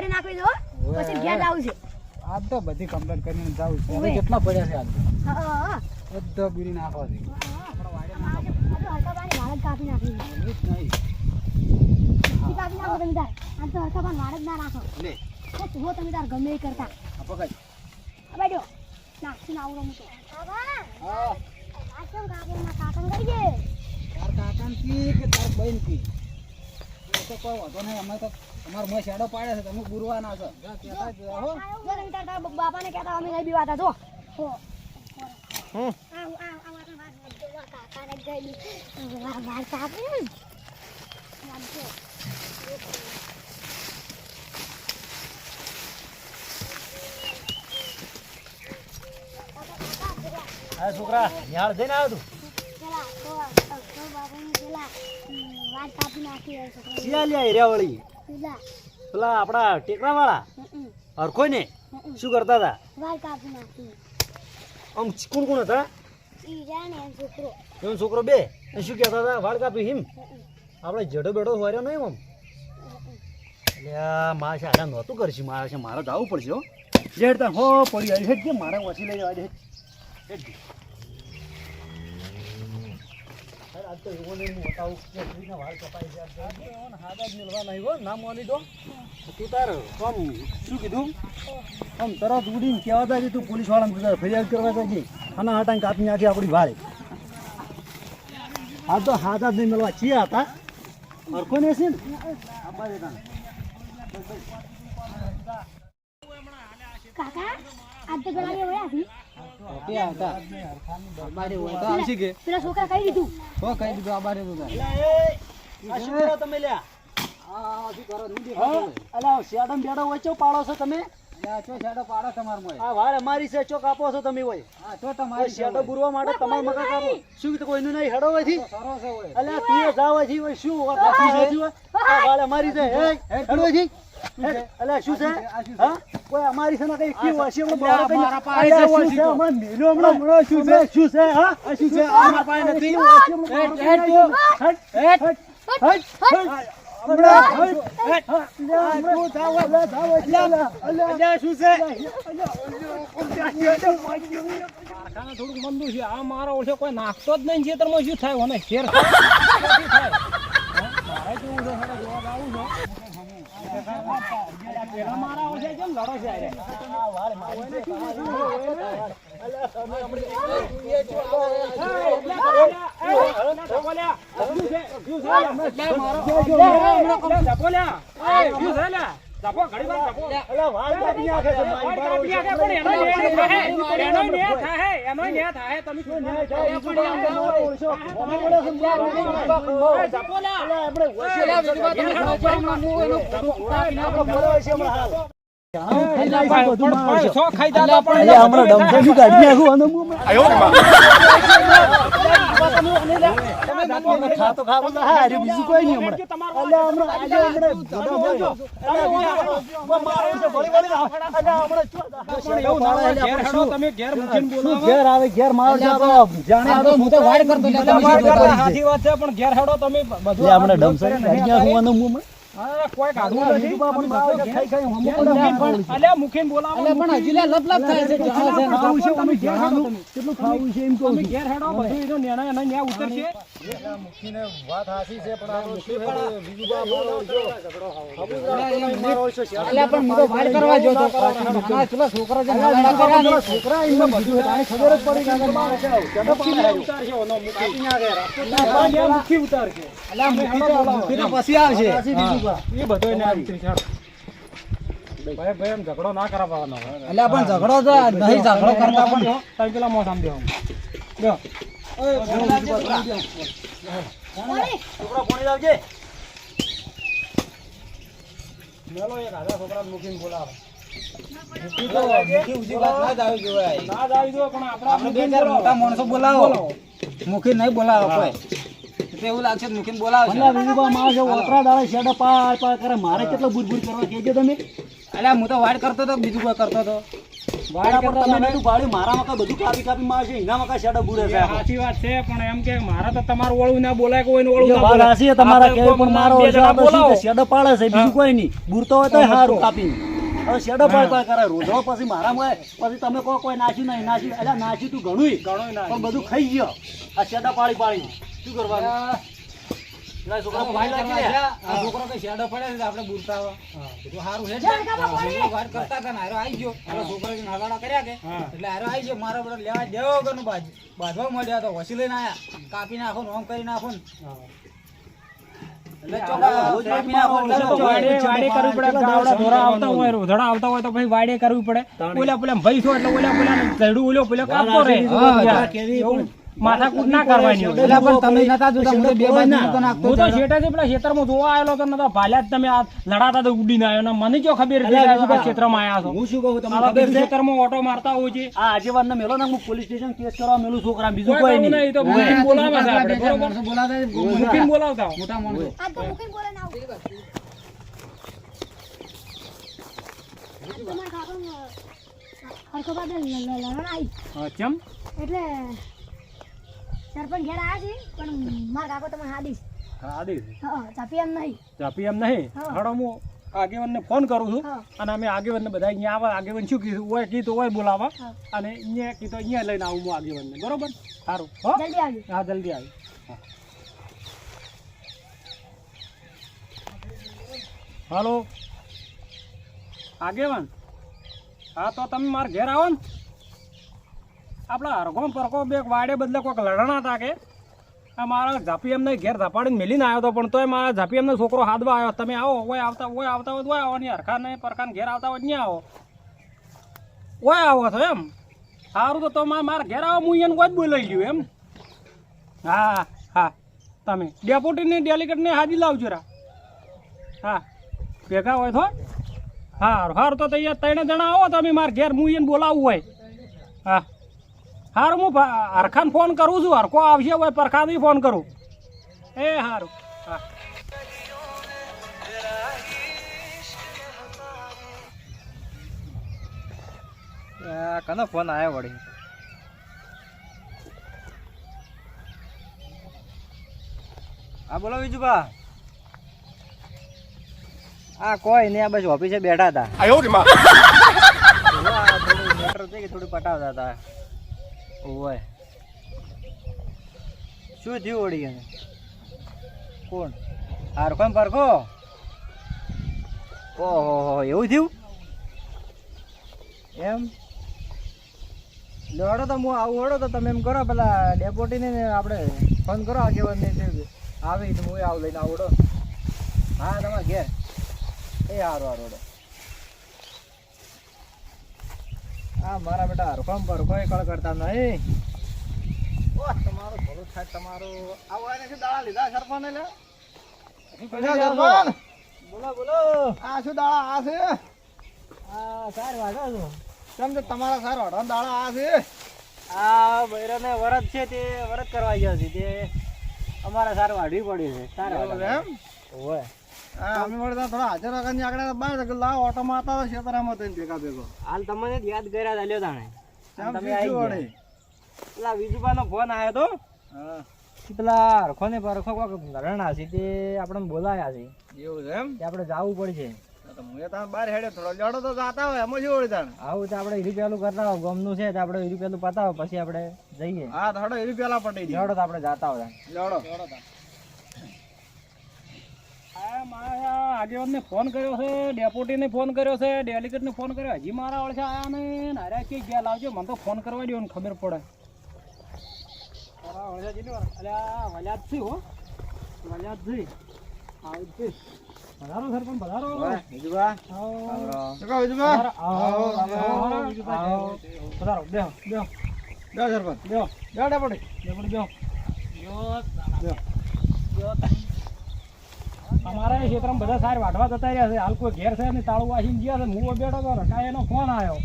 વાડી નાખવી દો પછી ઘેર આવું છે આજ તો બધી કમ્પ્લીટ કરીને જાવ છે હવે કેટલા પડ્યા છે આજ હા બધો બીરી નાખવા છે હરકા પાણી વાળ જ કાપી નાખી કાપી નાખો તમે તાર આમ તો હરકા પાણી વાળ જ ના નાખો લે હો તમે તાર ગમે એ કરતા આ પકડ બેઠો નાખી ના આવડો મૂકો હા આ કેમ કાપો ના કાકન કરી દે તાર કાકાન કી કે તાર બહેન કી તો કોઈ વાંધો નહીં અમે તો તમાર મોય શેડો પાડે છે તમે ગુરવાના છો જા કહેતા જ હો જો તમે તાર બાપાને કહેતા અમે નહીં બીવાતા જો હો કાકાને ગઈ વાર કાપે હા છોકરા નિહાળ જઈને આવ્યો તું શિયા લ્યા હીરા વળી પેલા આપણા ટેકરા વાળા હરખો ને શું કરતા હતા આમ કોણ કોણ હતા એમ છોકરો બે શું કહેતા હતા વાળ કાપી હિમ આપણે જડો બેડો હોર્યો નહીં આમ એટલે મારે છે આડા નહોતું કરશું મારે છે મારે જવું પડશે હો જેડતા હો પડી આવી હેડ કે મારે ઓછી લઈ જવા દે હેડ આજ તો એવો નહીં હું બતાવું કે ફ્રીના વાળ કપાઈ છે હાથ જ મિલવા નહીં હો ના મોની દો તું તાર આમ શું કીધું આમ તરત ઉડીને કહેવાતા જ તું પોલીસ વાળાને ફરિયાદ કરવા જઈ આના હાટાને કાપી નાખી આપણી વાળે આ તો હાથ જ નહીં મળવા ચિયા હતા હરખો ને છે ને આપવા દેતા કાકા આજ તો પેલા ને વયા હતી ક્યાં હતા બારે હોય તો આવશે કે પેલા છોકરા કહી દીધું હો કહી દીધું આ બારે તો આ શું કરો તમે લ્યા આ શું કરો નહીં અલા શેડમ બેડો વચ્ચો પાડો છો તમે લ્યા ચો શેડો પાડો તમાર મોય આ વાળ અમારી છે ચો કાપો છો તમે હોય હા તો તમારી શેડો બુરવા માટે તમારે મકા કાપો શું કીધું કોઈનું નહીં હેડો હોય થી સરો છે હોય અલ્યા તું જાવ છે હોય શું આ વાળ અમારી છે હે હેડો છે અલ્યા શું છે હા કોઈ અમારી છે ને કઈ કેવું હશે મારા પાસે છે શું છે અમાર મેલો હમણાં શું છે હા શું છે અમારા પાસે નથી હેડ થોડુંક મંદુ છે આ મારો ઓછો કોઈ નાખતો જ નહીં ખેતરમાં શું થાય મને શેર થાય મારે કેવું છે જોવા આવું છે મારા ઓછે કેમ લડો છે બીજું કોઈ નહીં ઘેર આવે ઘેર મારો જાણે હું તો વાડ કરતો સાચી વાત છે પણ ઘેર હેડો તમે બધું આપણે ડમસર કોઈ કાઢવું નથી અલ્યા મુખીન બોલાવો પણ હજી લે લપ લપ થાય છે ખાવું છે તમે ઘેર હેડો કેટલું ખાવું છે એમ કહું ઘેર હેડો બધું એનો નેણા એના ન્યા ઉતરશે મુખીને વાત હાસી છે પણ આ બીજું અલ્યા પણ હું તો વાડ કરવા જોતો નાના ચલો છોકરા જે નાના કર્યા છોકરા એમને બધું તારે ખબર જ પડી કે મારે છે મુખી ઉતારશે ઓનો મુખી મુખી ઉતારશે અલ્યા મુખી તો પછી આવશે એ બધો ને ભાઈ ભાઈ એમ ઝઘડો ના કરાવવાનો એટલે પણ ઝઘડો તો નહીં ઝઘડો કરતા પણ તમે પેલા મોં સામ દેવો જો છોકરા કોણી લાવજે મેલો એક આધા છોકરા મૂકીને બોલાવો મુખી વાત ના જ આવી જોવાય ના જ આવી જો પણ આપણે બે ચાર મોટા માણસો બોલાવો મુખી નહીં બોલાવો કોઈ એવું લાગશે મુખીને બોલાવશે બીજું માણસ ઓતરા દાડે શેડો પાર પાર કરે મારે કેટલો બુરબુર કરવા કહેજો તમે અલ્યા હું તો વાડ કરતો તો બીજું કોઈ કરતો તો એના પર તમે નતું પાડ્યું, મારા મકા બધું કાપી કાપી મારે છે, એના મકા શેડા બુરે છે. સાચી વાત છે, પણ એમ કે મારા તો તમારું વળું ના બોલાય, કોઈનું વળું એ ના વાત બોલાય. હાચી છે તમારા આપણે કેવી, પણ મારો બે છે જણા આપણે શું બોલાવો. કે શેડો પાડે છે, બીજું કોઈ નહીં. બુરતો હોય તો સારું કાપીને. હવે શેડો પાડ કોઈ કરે, રોધડો પછી મારામાં પછી તમે કહો કોઈ નાખ્યું નહીં, નાખ્યું એટલે નાખ્યું તું ઘણું પણ બધું ખાઈ ગયો આ શેડા પાડી પાડી. શું કરવાનું? પેલા છોકરા ભાઈ લાગી લે. આ છોકરો કઈ શેડો પડે છે, આપણે બુરતા આવા. બધું સારું છે. ચાલ કાપા પાડી. વાત કરતા હતા ને, હારો આવી ગયો. પેલો છોકરો જે હલાડા કર્યા કે, એટલે હારો આવી ગયો. મારો બધો લેવા દેવો વગરનું બાંધવા મળ્યા તો વસી લઈને આયા. કાપી નાખો ને ઓમ કરી નાખો ને. એટલે રોજ કાપી નાખો ને. એટલે તો વાડે કરવી પડે. ગાવડા ધોરા આવતા હોય, રોધડા આવતા હોય તો પછી વાડે કરવી પડે. ઓલા ભાઈ છો એટલે ઓલા ઝડું ઓલો પેલો કાપતો રહે. એવું માથાકૂટ ના કરવાની હોય. એટલે પણ તમે નતા જોતા, હું તો બે બાજુ નતો નાખતો. હું તો શેઠેથી પેલા ખેતરમાં જોવા આવેલો તો નતો ભાલ્યા જ તમે આ લડાતા તો ઉડીને આવ્યો ને મને ક્યાં ખબર હતી કે આજુબાજુ ક્ષેત્રમાં આયા છો. હું શું કહું તમને આવા ખબર બીજું છે? ખેતરમાં ઓટો મારતા હોય છે. આ આગેવાનને મેલો ને, હું પોલીસ સ્ટેશન કેસ કરવા મેલું છોકરા, બીજું કોઈ કોઈ કહું નહીં. નહીં, તો મૂકીને બોલાવે છે આપણે, બરોબર? મૂકીને બોલાવતા હો. આ તો મૂકીને બોલે ના આવું. આ તમારા કાકાનો હરખો બાદ લડણ આવી. હા, ચમ એટલે સરપંચ ઘેર આવ્યા છે, પણ મારા કાકો તમે હાદીશ. હા, આદી હા, ચાપી એમ નહીં. ચાપી એમ નહીં. હા. હાડો હું આગેવાનને ફોન કરું છું હા. અને અમે આગેવાનને બધા અહીંયા આવા. આગેવાન શું કીધું હોય, કીધું હોય બોલાવા હા. અને અહીંયા કીધું અહીંયા લઈને આવું હું આગેવાનને, બરોબર? સારું હો. જલ્દી આવજો. હા, જલ્દી આવી. હાલો આગેવાન, હા તો તમે મારા ઘેર આવો ને. આપણા હરખો પરખો બે વાડે બદલે કોઈક લડણા હતા કે આ મારા ઝાપી એમને ઘેર ઝાપાડીને મેલીને આવ્યો હતો, પણ તોય મારા ઝાપી એમનો છોકરો હાથવા આવ્યો. તમે આવો, ઓય આવતા હોય તો આવો ને, હરખાને પરખાને ઘેર આવતા હોય ત્યાં આવો, ઓય આવો છો એમ. સારું તો તમે મારા ઘેર આવો, હું એને કોઈ જ બોલાઈ ગયું એમ. હા હા, તમે ડેપ્યુટીને ડેલિગેટને હાજી લાવજો રા. હા, ભેગા હોય તો હારું હારું. તો અહીંયા 3 જણા આવો તમે મારા ઘેર, હું એને બોલાવવું હોય. હા હારું, હું હરખાને ફોન કરું છું. હરખો આવશે હોય પરખાને ફોન કરું. એ હારું. હા, કનો ફોન આવ્યો વળી? હા બોલો વિજુભા. આ કોઈ નહીં, આ બસ ઓફિસે બેઠા હતા. થોડું પટાવતા હતા. ઓય શું થયું વળી એને? કોણ? હરખો ને પરખો? ઓહો, એવું થયું એમ? લડો તો હું આવું, હડો તો તમે એમ કરો, પેલા ડેપોટીને આપણે ફોન કરો આગેવાનને, આવે તો હું આવું લઈને આવડો. હા, તમારા ઘેર. એ હારું હારું. હા, મારા બેટા હરખમ પર કોઈ કળ કરતા નહીં. તમારું ભલું થાય તમારું. આવો એને શું દાડા લીધા સરપંચ? લે બોલો બોલો. આ શું દાડા આ છે? આ સાર વાગા છો. કેમ કે તમારા સારો અઢાર દાડા આ છે? આ બૈરાને વરત છે, તે વરત કરવા ગયા છે, તે અમારે સાર વાઢવી પડી છે. સાર એમ? ઓય હા, અમે વળી થોડા હાજર વગરની આગળ બહાર લાવ ઓટો મારતા હતા શેતરામાં થઈને ભેગા ભેગો. હાલ તમને જ યાદ કર્યા હતા, લ્યો તાણે. કેમ તમે શું આવી થયું ગયા. વળી? પેલા વિજુભાઈનો ફોન આવ્યો તો. હા, પેલા હરખો ને પરખો કોક ઘરણા છે, તે આપણે બોલાયા છે, એવું છે એમ? તે આપણે જવું પડશે. તો હું તમે બહાર હેડે થોડો લડો તો જાતા હોય એમાં શું વળી તાણે? આવું તો આપણે હીરી પેલું કરતા હોય, ગમનું છે તો આપણે હીરી પેલું પતાવો, પછી આપણે જઈએ. હા, થોડો એવી પેલા પટી દી. લડો તો આપણે જાતા હોય. લડો. આગેવાનને ફોન કર્યો છે, ડેપ્યુટીને ફોન કર્યો છે, ડેલિગેટને ફોન કર્યો, હજી મારા ઓળખે આયા ને હાર્યા કે ગયા લાવજો, મને તો ફોન કરવા દો ને ખબર પડે. મારા ઓળખે જેટલી વાર અલ્યા વલ્યાદ છે હો, વલ્યાદ છે. આવું જ છે. પધારો સરપંચ, પધારો. વિજુભા આવો. શું કહો વિજુભા? આવો, આવો, આવો, વિજુભા. આવો. પધારો, બેહો, બેહો, જાઓ સરપંચ. બેહો, જાઓ ડેપોટી. બેહો, બેહો. અમારા ક્ષેત્રમાં બધા સાર વાઢવા જતા રહ્યા છે. હાલ કોઈ ઘેર છે ને તાળું વાસીને ગયા છે. હું બેઠો હતો, રકાય એનો ફોન આવ્યો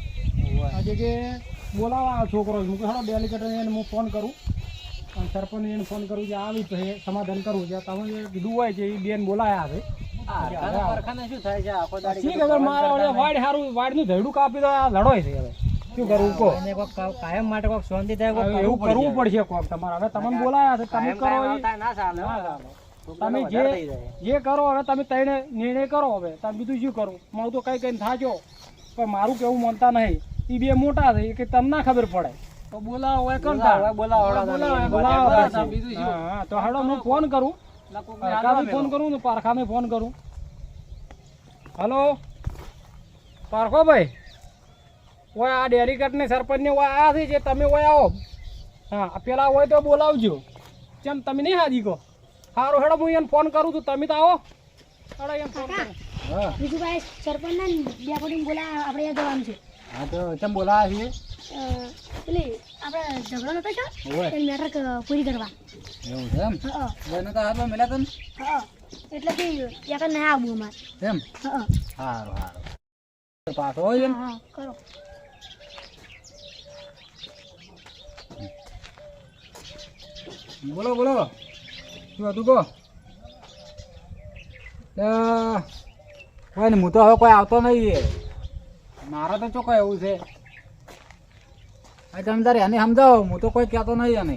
આજે કે બોલાવા આ છોકરો. હું કહું ડેલિગેટને એને હું ફોન કરું અને સરપંચને એને ફોન કરું કે આવી તો સમાધાન કરવું છે. તમે જે કીધું હોય છે એ બેન બોલાયા છે. શું થાય છે આખો દાડી? શી ખબર, મારા વાડ સારું વાડનું ધૈડું કાપી દો, આ લડોય છે હવે. શું કરવું કહો એને કોક કાયમ માટે કોક શાંતિ થાય કોક હવે એવું કરવું પડશે કોક તમારે હવે તમને બોલાયા છે તમે કરો એ. ના ચાલે ના ચાલે. તમે જે કરો હવે તમે તઈને નિર્ણય કરો હવે તમે બીજું શું કરું મારું તો કઈ કઈ થાજો પણ મારું કેવું માનતા નહીં એ બે મોટા છે કે તમને ના ખબર પડે તો બોલાવો હોય કંટાળો. બોલાવો પછી. હા તો હાડો હું ફોન કરું પારખાને ફોન કરું ને પારખાને ફોન કરું. હલો પારખો ભાઈ ઓય આ ડેરીકટની સરપંચને ઓય આયા છે જે તમે ઓય આવો. હા પેલા હોય તો બોલાવજો કેમ તમે નહીં હાજી કહો. સારું હેડો હું એને ફોન કરું છું તમે તો આવો. હેડો એને ફોન કરું. હા બીજું ભાઈ સરપંચના ડેપોટીને બોલા આપણે અહીંયા જવાનું છે. હા તો કેમ બોલાયા છીએ પેલી આપણે ઝઘડો નતો છો ઓય. એ મેટર પૂરી કરવા. એવું છે એમ હા બેને તો હાથમાં મળ્યા તને હા એટલે કે યાર ના આવું અમારે. એમ હા સારું સારું પાછો હોય એમ હા કરો. બોલો બોલો શું હતું કહો. કોઈ ને હું તો હવે કોઈ આવતો નહીં મારા તો ચોખ્ખો એવું છે. તમે તારે એને સમજાવો હું તો કોઈ કહેતો નહીં એને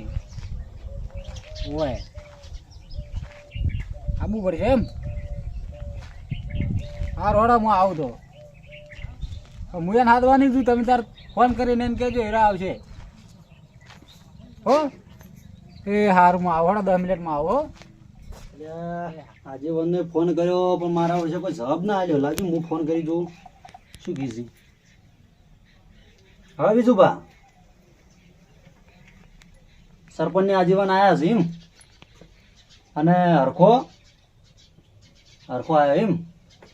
હોય આવવું પડશે એમ. હા રોડા હું આવું તો હું એને હાથવાની છું તમે તાર ફોન કરીને એને કહેજો હીરા આવશે હો. એ હારું હું આવો 10 મિનિટમાં આવો. આજે વનને ફોન કર્યો પણ મારા વર્ષે કોઈ જવાબ ના આવ્યો. લાગ્યું હું ફોન કરી જોઉં શું કીધી. હવે બીજુભા સરપંચને આજીવન આવ્યા છે એમ અને હરખો આવ્યો એમ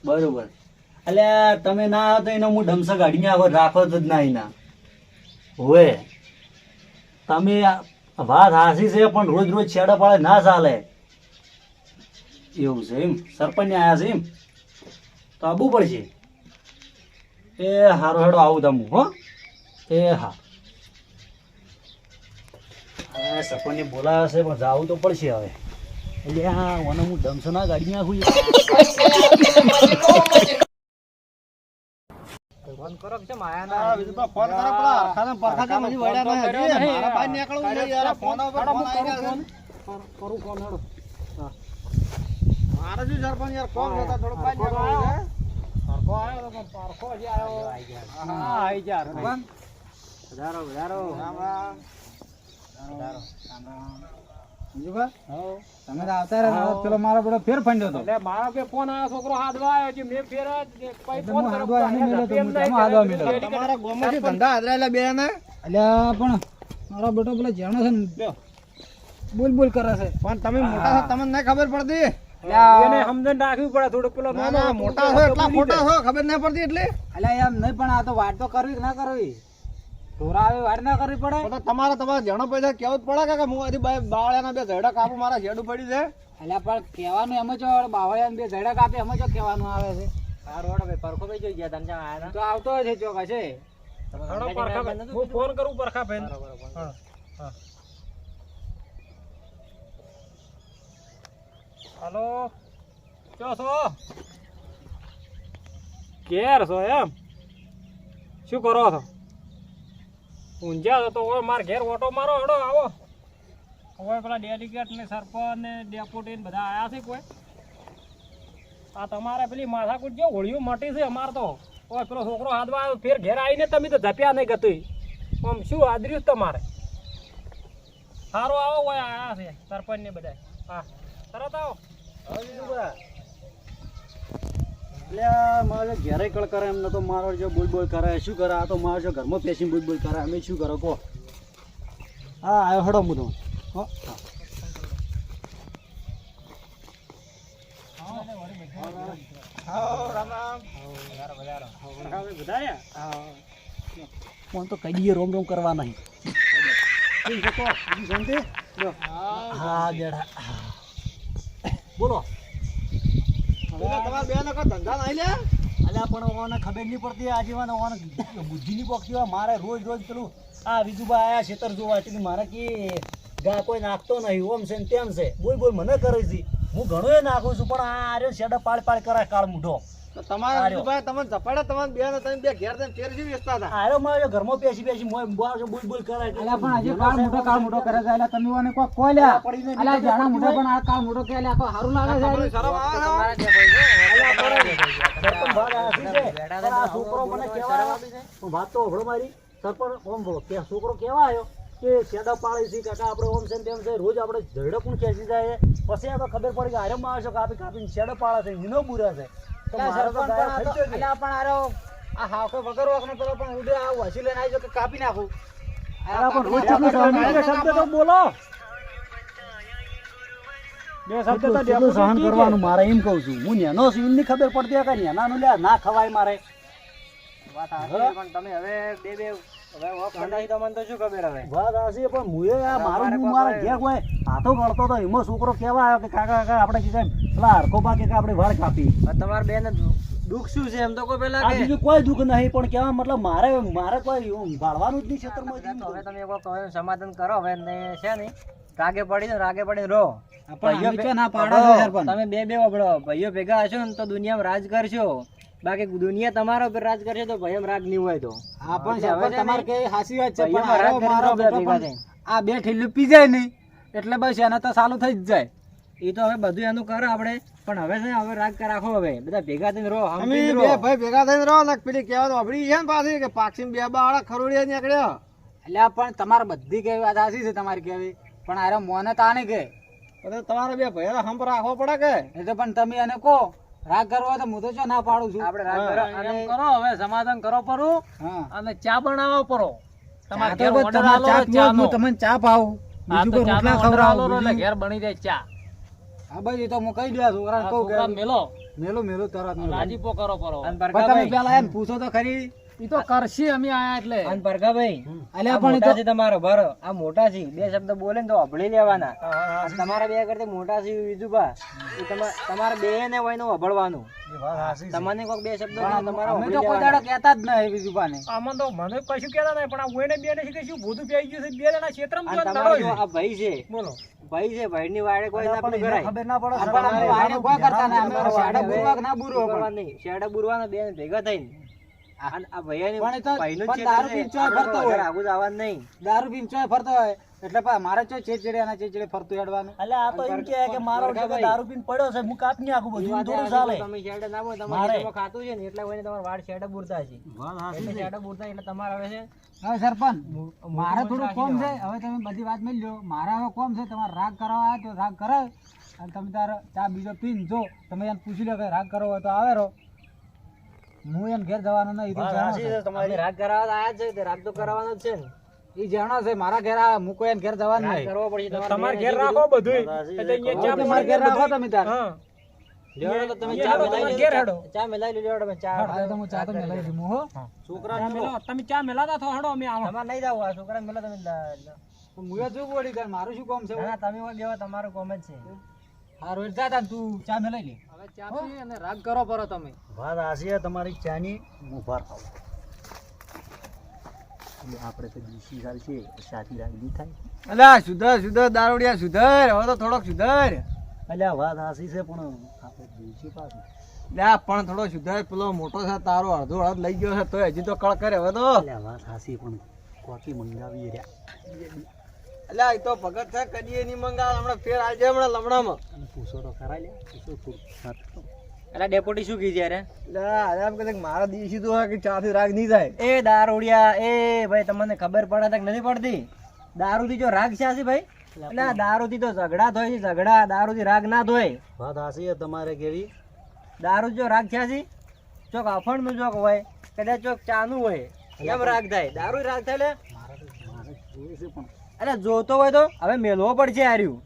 બરોબર. એટલે તમે ના આવ્યો તો એનો હું ડમસા ગાડીને આગળ રાખો જ ના એના હોય. તમે વાત હાસી છે પણ રોજ રોજ છેડા પાડે ના ચાલે એવું છે એમ. સરપંચને આવ્યા છે એમ તો આવવું પડશે. એ હારો હેડો આવું તમે હો. એ હા સરપંચને બોલાવ્યા છે પણ જવું તો પડશે હવે. એટલે હા મને હું ડમસના ગાડીમાં આખું ફોન કરો કે માયા ના ફોન કરો પેલા ખાના પરખા કે મજી વડ્યા ના હજી મારા બહાર નીકળવું નહીં યાર. ફોન ઉપર ફોન આવી ગયા છે. કરું ફોન હેડો. મારે શું સરપંચ યાર કોમ હતા થોડો બહાર નીકળવું છે. પારખો આવ્યો તો પણ પારખો હજી આવ્યો. હા આવી ગયા સરપંચ. વધારો વધારો રામ રામ. બીજું તમે તો આવતા રહ્યા પેલો મારો બેટો ફેર ફંડ્યો હતો એટલે મારા બે ફોન આવ્યો છોકરો હાથવા આવ્યો છે મેં ફેર ફોન તમારા ગામમાંથી ધંધા આદરાયેલા બે ને એટલે પણ મારો બેટો પેલો જાણો છે ને બોલ બોલ કરે છે પણ તમે મોટા છો તમને નહીં ખબર પડતી. એને સમજણ રાખવી પડે થોડું પેલો નાનો મોટા છો એટલા મોટા છો ખબર નહીં પડતી એટલે એટલે એમ નહીં પણ આ તો વાત તો કરવી કે ના કરવી ઢોરા આવે વાત ના કરવી પડે તો તમારા જણો પૈસા કેવું જ પડે કે હું હજી બાવળિયાના બે ઝેડા કાપું મારા ઝેડું પડ્યું છે. એટલે પણ કહેવાનું એમ જ બાવળિયા બે ઝડક આપે એમ જ કહેવાનું આવે છે. સારું વાળો ભાઈ પરખો ભાઈ જોઈ ગયા તને જ્યાં આયા તો આવતો છે ચોક હશે. હું ફોન કરું પરખા ભાઈ. હલો ચો છો ઘેર છો એમ શું કરો છો ઊંઝા તો મારે ઘેર ઓટો મારો હડો આવો. હવે પેલા ડેલિગેટ ને સરપંચ ને ડેપ્યુટી ને બધા આવ્યા છે કોઈ. આ તમારે પેલી માથાકૂટ જો હોળીઓ મટી છે અમારે તો ઓય પેલો છોકરો હાથમાં આવ્યો ફેર ઘેર આવીને તમે તો ઝપ્યા નહીં ગતું આમ શું આદર્યું તમારે. સારું આવો હોય આવ્યા છે સરપંચ ને બધા. હા તરત આવો. એટલે મારે ઘેરે કળ કરે એમ તો મારો જો બોલ બોલ કરે શું કરે. આ તો મારો જો ઘરમાં પેસી બોલ બોલ કરે અમે શું કરો કહો. હા આવ્યો હડો હું તો હો ફોન તો કઈ દઈએ રોમ રોમ કરવા નહીં. હા બેડા બોલો. તમારા બે નકા ધંધા નહીં લે અલ્યા પણ ઓને ખબર નહીં પડતી આજીવન ઓને બુદ્ધિની પોખતી હોય. મારે રોજ રોજ પેલું આ બીજુભાઈ આયા ખેતર જોવા એટલે મારે કે ગા કોઈ નાખતો નહીં ઓમ છે ને તેમ છે બોલ બોલ મને કરે છે. હું ઘણો એ નાખું છું પણ આ આર્યો શેડા પાડ પાડ કરાય કાળ મૂઢો તો તમારા વિજુભાઈ તમને ઝપાડા તમે બે ઘેર જઈને ફેર શું વેચતા હતા? આરો મારો ઘરમાં બેસી મોય બોલ કરે અલ્યા પણ હજી કાળ મોટો કરે છે અલ્યા તમે ઓને કોઈ કોલ્યા અલ્યા જાણા મોટો પણ આ કાળ મોટો કે અલ્યા તો હારું લાગે છે તમને શરમ આવે છે? તમારા જે ભાઈ છે, સરપંચ ભાગ આસી છે પણ આ છોકરો મને કહેવા આવ્યો હું વાત તો ઓભળો મારી સરપંચ ઓમ કે છોકરો કેવા આવ્યો કે શેડા પાડી છે કાકા આપણે ઓમ છે ને તેમ છે રોજ આપણે ઝડો પણ ખેંચી જાય પછી આપણે ખબર પડી કે આરે માં આવશો કાપીને શેડો પાડે છે એનો બુરા છે તો મારો તો ગાયો થઈ ગયો છે. અલ્યા પણ આરો આ હાકો વગર વાકનો પેલો પણ ઉડે આ વાસી લઈને આવી જો કે કાપી નાખું. અલા પણ રોજ કેટલું સહન બે શબ્દ તો બોલો બે શબ્દ તો કેટલું સહન કરવાનું મારે એમ કહું છું હું નેનો છું એમની ખબર પડતી કે નેનાનું લ્યા ના ખવાય મારે વાત સાચી છે, પણ તમે હવે બે હવે વોક કંડાઈ તમને તો શું ખબર હવે? વાત હશે પણ મુએ આ મારું હું મારા ઘેર કોઈ હાથો ગળતો તો એમાં છોકરો કેવા આવ્યો કે કાકા કાકા આપણે કીધું પેલા હરખો પાકે કે આપણે વાળ કાપી હવે તમારા બેન દુઃખ શું છે એમ તો કોઈ પેલા આ કે બીજું કોઈ દુઃખ નહીં પણ કેવા મતલબ મારે કોઈ ભાળવાનું જ નહીં ક્ષેત્રમાં તો હવે તમે કોઈ કહો સમાધાન કરો હવે ને છે નહીં રાગે પડીને રહો. પણ અમે ક્યાં ના પાડો છો સરપંચ? તમે બે વગડો ભાઈઓ ભેગા હશો ને તો દુનિયામાં રાજ કરશો, બાકી દુનિયા તમારા ઉપર રાજ કરશે તો ભાઈઓમાં રાગ નહીં હોય તો હા પણ હવે સરપંચ છે ને, તમારે કે હાસી વાત છે પણ ભાઈઓમાં રાગ આરો કરીને મારો બધા બેટો ભેગા પણ થઈને. આ બે ઠેલ્યું પી જાય નહીં એટલે બસ એને તો સાલું થઈ જ જાય એ તો હવે બધું એનું કરો આપણે, પણ હવે છે ને હવે રાગ રાખો, હવે બધા ભેગા થઈને રહો, અમે હંપીને બે રહો. ભાઈ ભેગા થઈને રહો ને પેલી કહેવત વાપરી છે ને પાછી કે પાક્ષી બે બાળા ખરોડિયા નીકળ્યા. એટલે પણ તમારે બધી કેવી વાત હાસી છે તમારી કેવી પણ આરે મોને તાને કે તો તમારે બે ભાઈ હંપ રાખવો પડે કે એ તો પણ તમે એને કહો રાગ કરવા તો હું તો જો ના પાડું છું આપણે રાગ કરો અને કરો હવે સમાધાન કરો પરું હા અને ચા બનાવો પરો તમારે ઘેર order આલો તો ચાનો. હું તમને ચા પાઉં બીજું કોઈ રોટલા ખવડાવું બીજું- ઘેર બની જાય ચા હા ભાઈ એ તો હું કહી દઉં છોકરાને કહું છોકરા કે મેલો મેલો તરત મેલો. રાજીપો કરો પરો અને પણ તમે પરકાભાઈ, પેલા એમ પૂછો તો ખરી ઈ તો કરશી અમે આયા એટલે અને પરકાભાઈ, અલ્યા આ પણ એ મોટા તો છે તમારો ભરો, આ મોટા છે, બે શબ્દ બોલે ને તો અભળી લેવાના. અને તમારા બે કરતા મોટા છે વિજુભા, એ તમારા બે ને હોય ને અભળવાનું. તમને કોઈક બે શબ્દ કહે ને તમારે અમે અભળી તો કોઈ લેવાના. દાડો કહેતા જ નહીં બીજું પાને આમાં તો મને કશું કહેતા નહીં, પણ આ કોઈને બે ને શું ભૂતું પી ગયું છે, બે જણા ક્ષેત્રમાં અને જો તમારો નડો જો છે. આ ભાઈ છે, બોલો ભાઈ છે, ભાઈની વાડે કોઈ ના પેલું કરાય. ખબર ના પડે આ પણ અમે વાયને કોઈ કરતા નહીં અમે તમારા શાડા વાડે બુરવાક ના બુરવો પણ બુરવા નહીં, શેડા બુરવાના બે ભેગા થઈને. અને આ ભૈયાની પણ એ તો ભાઈનું પણ જ દારૂ છે, પીને ચોય આપણે ફરતો તો હોય. વધારે આગું જવાનું નહીં. દારૂ પીને ચોય ફરતો હોય એટલે પણ મારે ચો ચેચડે અને ચેચડે ફરતું હેડવાનું એટલે આ તો એમ કે કે મારો ભાઈ. દારૂ પીને પડ્યો છે હું કાપ નહીં આખું એ બધું વાત થોડું સાચી, ચાલે તમે શેરડા ના બોલો, મારે. તમારે જેટલું ખાતું છે ને એટલે હોય ને તમારા વાળ શેરડા બુરતા છે. એટલે શેરડા બુરતા એટલે તમારે હવે છે હવે સરપંચ મારે થોડું રાખી કોમ છે દેવાનું. હવે તમે બધી વાત મેળજો મારે હવે કોમ છે તમારે રાગ કરવા આવે તો રાગ કરે અને તમે તારે ચા બીજો પીને જો તમે એને પૂછી લો કે રાગ કરવો હોય તો આવે રહો હું એમ ઘેર જવાનો નહીં ઈ તો જાણો છે. અમે રાગ કરાવવા આયા જ છે, તે રાગ તો કરાવવાનો જ છે ને. ઈ જાણો છે મારા ઘેર આવે હું કોઈ એને ઘેર જવાનું રાગ નહીં કરવો પડશે તમારે બેને ઘેર જે રાખો કીધું. બધું એટલે અહીંયા ચા હવે તમારે ઘેર રાખો તમે તાર હા લેવડો તો તમે અહીંયા ચા તો મેલાઈ તમારે લો, ઘેર હેડો. ચા મેલાઈ લો, લેવડો તમે ચા હવે તો હું ચા તો મેલાઈ દઉં હો ચા મેલો, તમે ચા મેલાતા થો હડો અમે આવો. તમારે નહીં જાવ, આ છોકરાને મેલો તમે હું એ શું પડી તાર મારું શું કામ છે ના, ના, તમે હોય બેવા તમારું કોમ જ છે. હારું એટલે જા તું ચા મેલાઈ લે હવે ચા પી અને રાગ કરો પરો તમે. વાત આશી તમારી ચાની મુભાર થાવ એટલે આપણે તો દીશી સાલ છે સાથી રાખી થાય અલ્યા સુધર દારૂડિયા સુધર, હવે તો થોડોક સુધર. એટલે આ વાત આશી છે પણ આપણે દીશી પાછું લ્યા પણ થોડો સુધર, પેલો મોટો છે તારો અડધો અડધ લઈ ગયો છે તોય હજી તો કળ કરે હવે તો. એટલે આ વાત આશી પણ કોકી મંગાવી રહ્યા અલ્યા એ તો ભગત છે, કદીએ નહીં મંગાવે, હમણાં ફેર આજે હમણાં લમણામાં. અને પૂછો તો ખરા લે પૂછો તું વાત તો. એટલે ડેપોટી શું કીધું યાર? લ્યા હવે એમ કહે છે કે મારા દિવસી તો હોય કે ચાથી રાગ નહીં થાય. એ દારૂડિયા, એ ભાઈ તમને ખબર પડે કે નથી પડતી? દારૂથી જો રાગ છે ભાઈ, એટલે આ દારૂથી તો ઝઘડા થાય છે, ઝઘડા. દારૂથી રાગ ના થાય. વાત આશી છે તમારે કેવી દારૂ જો રાગ છે ચોક અફણનું ચોક હોય, કદાચ ચોક ચાનું હોય, એમ રાગ થાય. દારૂ રાગ થાય એટલે મારે જોઈ છે પણ અરે જોતો હોય તો હવે મેલવો પડશે હાર્યું.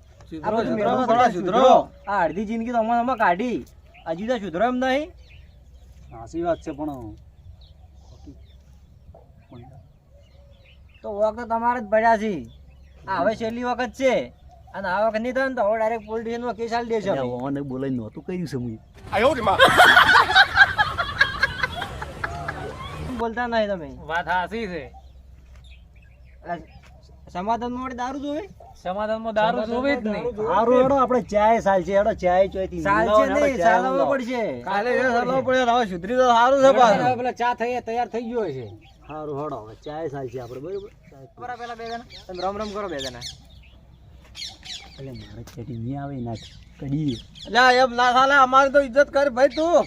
આ બધું મેલવું થોડા પડશે, સુધરો. સુધરો. આ અડધી જિંદગી તો અમારે કાઢી, હજી તો સુધરો એમ નહીં. આશી વાત છે પણ ખોટી તો વખત તો તમારે જ પડ્યા છે. આ હવે છેલ્લી વખત છે, અને આ વખત નહીં થાય ને તો હવે ડાયરેક્ટ પોલીસ સ્ટેશનમાં કેસ આલી દેશે અમે. ઓને બોલાઈ નહોતું કહ્યું છે હું બોલતા નહીં તમે. વાત હાસી છે. અલા, સમાધાનમાં વળી દારૂ જોવે સમાધાનમાં દારૂ જોવે જ નહીં. સારું હેડો આપણે ચાય સાલ છે હેડો ચાય ચોયથી સાલ છે નહીં સાલાવો પડશે કાલે જે સલાહ પડે હવે સુધરી તો સારું છે પાછું. હવે પેલા ચા તૈયાર થઈ ગયો છે. સારું હેડો હવે ચાય સાલ છે આપણે બરોબર બરાબર પેલા બે જણા તમે રમ રમ કરો બે જણા એટલે મારે ચેટી નહીં આવે ના કડીએ અલ્યા એમ ના ચાલે અમારી તો ઇજ્જત કર ભાઈ તું.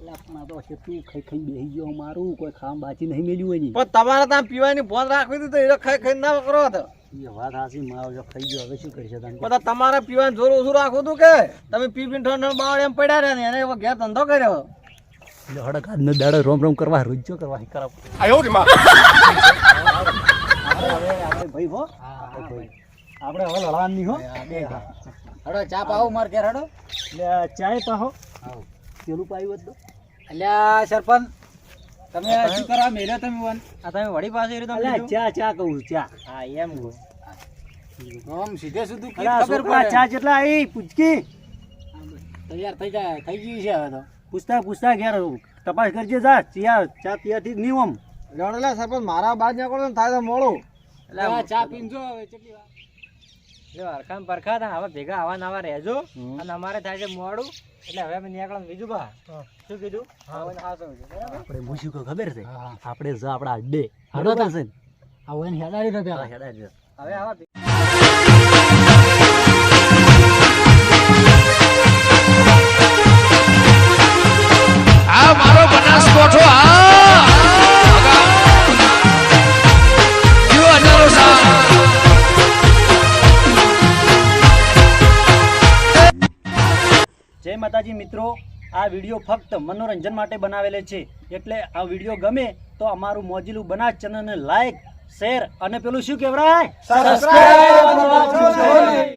લાપમાં તો છે તું ખાઈ ખાઈ બેસી ગયો મારું કોઈ ખામ બાચી નહીં મેલ્યું હોય પણ તમારે ત્યાં પીવાની ફોન રાખવી હતી તો એ ખાઈ ખાઈ ના કરો તો એ વાત હાસી મારો જો ખાઈ ગયો હવે શું કરશે તને બધા તમારે પીવાનું જોર ઓછું રાખવું હતું કે તમે પી પીને ઠંડ બાવળ એમ પડ્યા રહ્યા ને એને હવે ઘેર ધંધો કર્યો. એટલે હડક આજનો દાડો રોમ રોમ કરવા રોજો કરવા કરાવ આયો રે માં. આપણે ભાઈ હો આપણે હવે લડવાની હો હડો ચા પાવો માર ઘેર હડો. એટલે ચાય પાહો પેલું પાયું હતું અલ્યા સરપંચ તમે શું કરવા મેલ્યો તમે વન? આ તમે વળી પાસે રહ્યો તમે અલ્યા બીજું? ચા કહું ચા હા એમ કહું. આમ સીધે સીધું કીધું અલ્યા ખબર છોકરા પડે. ચા જેટલા આવી પૂછકી તૈયાર થઈ જાય થઈ ગયું છે હવે તો. પૂછતા ઘેર તપાસ કરજે જા ચા પીવાથી જ નહીં આમ લડેલા સરપંચ મારા બાદ નીકળો ને થાય તો મોડું. અલ્યા ચા પીને જો હવે કેટલી વાર. લ્યો હરખામ પરખા હતા હવે ભેગા આવા નવા રહેજો અને અમારે થાય છે મોડું એટલે હવે અમે નીકળો બીજું બા શું કીધું હવે આવશો બરાબર આપણે મૂછ્યું કે ખબર છે આપણે જા આપણા અડ્ડે હડો તો છે ને આવો એને હેડાડી દો પેલા. હેડા હવે આવા આ મારો બનાસકોઠો જય માતાજી મિત્રો આ વિડીયો ફક્ત મનોરંજન માટે બનાવેલો છે એટલે આ વિડીયો ગમે તો અમારું મોજીલું બનાસ ચેનલને લાઈક શેર અને પેલું શું કહેવાય સબસ્ક્રાઇબ કરવા